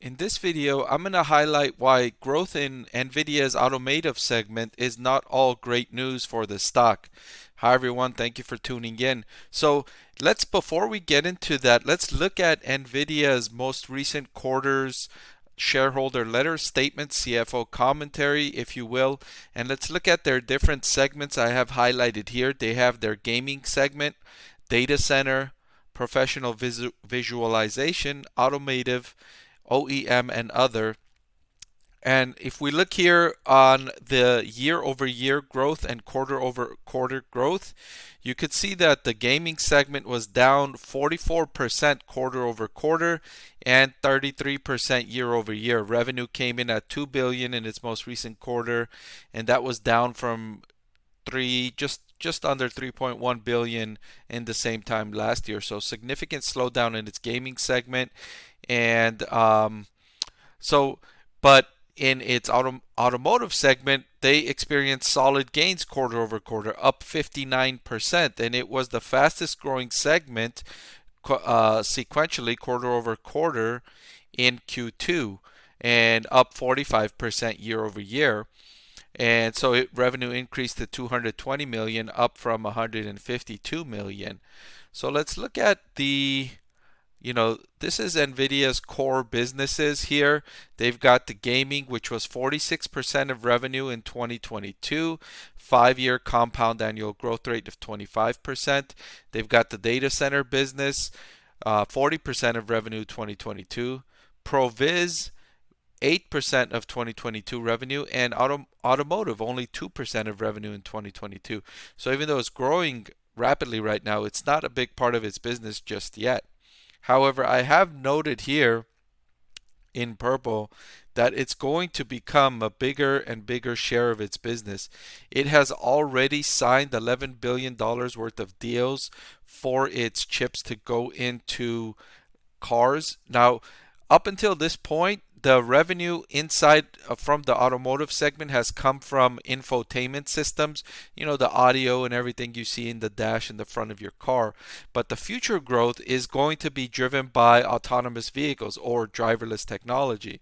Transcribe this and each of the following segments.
In this video, I'm going to highlight why growth in Nvidia's automotive segment is not all great news for the stock. Hi everyone, thank you for tuning in. So before we get into that, let's look at Nvidia's most recent quarter's shareholder letter statement, CFO commentary, if you will, and let's look at their different segments I have highlighted here. They have their gaming segment, data center, professional visualization, automotive, OEM, and other. And if we look here on the year-over-year growth and quarter-over-quarter growth, you could see that the gaming segment was down 44% quarter-over-quarter and 33% year-over-year. Revenue came in at $2 billion in its most recent quarter, and that was down from just under 3.1 billion in the same time last year. So significant slowdown in its gaming segment, and but in its automotive segment, they experienced solid gains quarter over quarter, up 59%, and it was the fastest growing segment sequentially quarter over quarter in Q2, and up 45% year over year. And so revenue increased to 220 million, up from 152 million. So let's look at this is Nvidia's core businesses here. They've got the gaming, which was 46% of revenue in 2022, 5-year compound annual growth rate of 25%. They've got the data center business, 40% of revenue 2022, ProViz, 8% of 2022 revenue, and automotive, only 2% of revenue in 2022. So even though it's growing rapidly right now, it's not a big part of its business just yet. However, I have noted here in purple that it's going to become a bigger and bigger share of its business. It has already signed $11 billion worth of deals for its chips to go into cars. Now, up until this point, the revenue inside from the automotive segment has come from infotainment systems, the audio and everything you see in the dash in the front of your car. But the future growth is going to be driven by autonomous vehicles or driverless technology.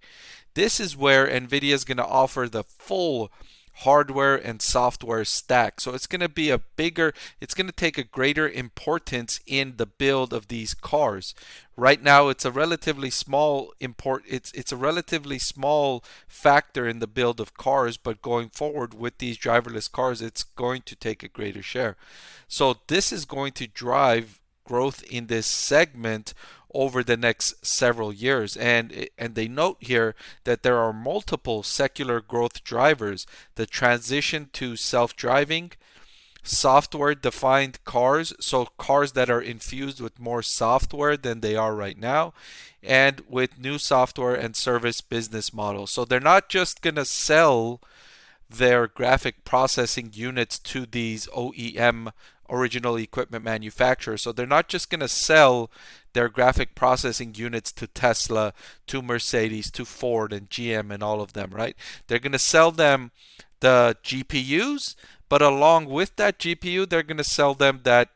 This is where Nvidia is going to offer the full hardware and software stack. So it's going to be it's going to take a greater importance in the build of these cars. Right now, it's a relatively small it's a relatively small factor in the build of cars, but going forward with these driverless cars, it's going to take a greater share. So this is going to drive growth in this segment over the next several years, and they note here that there are multiple secular growth drivers: the transition to self-driving, software-defined cars, so cars that are infused with more software than they are right now, and with new software and service business models. So they're not just going to sell their graphic processing units to these OEM, original equipment manufacturers. So they're not just going to sell their graphic processing units to Tesla, to Mercedes, to Ford and GM and all of them, right? They're going to sell them the GPUs, but along with that GPU, they're going to sell them that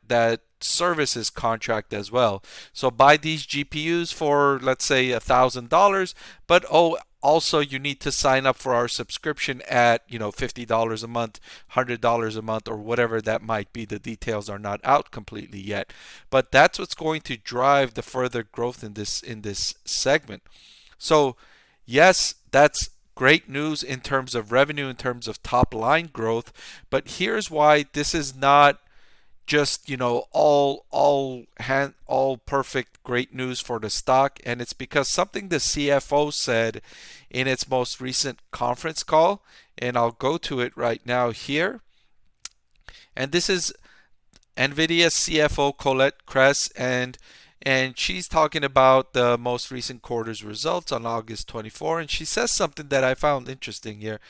services contract as well. So buy these GPUs for, let's say, $1,000, but also you need to sign up for our subscription at $50 a month, $100 a month, or whatever that might be. The details are not out completely yet, but that's what's going to drive the further growth in this segment. So yes, that's great news in terms of revenue, in terms of top line growth, but here's why this is not just all perfect great news for the stock. And it's because something the CFO said in its most recent conference call, and I'll go to it right now here. And this is Nvidia CFO Colette Kress, and she's talking about the most recent quarter's results on August 24, and she says something that I found interesting here.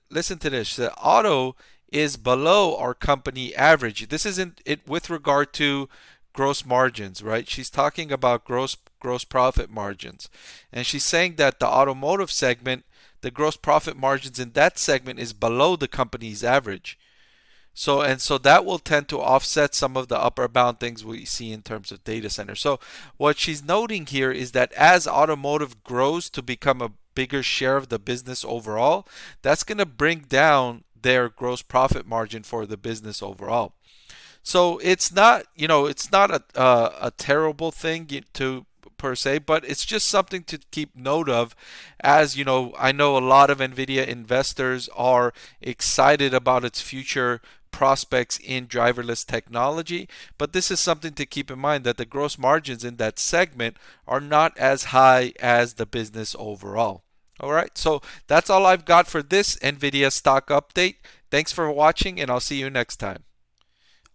Listen to this. The auto is below our company average. This isn't it with regard to gross margins, right? She's talking about gross profit margins, and she's saying that the automotive segment, the gross profit margins in that segment is below the company's average. So that will tend to offset some of the upper bound things we see in terms of data centers. So what she's noting here is that as automotive grows to become a bigger share of the business overall, that's going to bring down their gross profit margin for the business overall. So it's not, it's not a terrible thing to per se, but it's just something to keep note of. As I know a lot of Nvidia investors are excited about its future prospects in driverless technology, but this is something to keep in mind, that the gross margins in that segment are not as high as the business overall. All right, so that's all I've got for this Nvidia stock update. Thanks for watching, and I'll see you next time.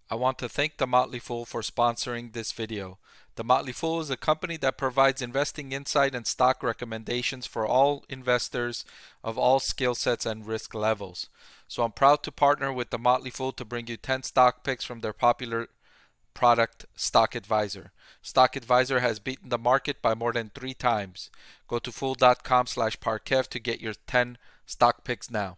I want to thank the Motley Fool for sponsoring this video. The Motley Fool is a company that provides investing insight and stock recommendations for all investors of all skill sets and risk levels. So I'm proud to partner with the Motley Fool to bring you 10 stock picks from their popular product, Stock Advisor. Stock Advisor has beaten the market by more than 3 times. Go to fool.com/Parkev to get your 10 stock picks now.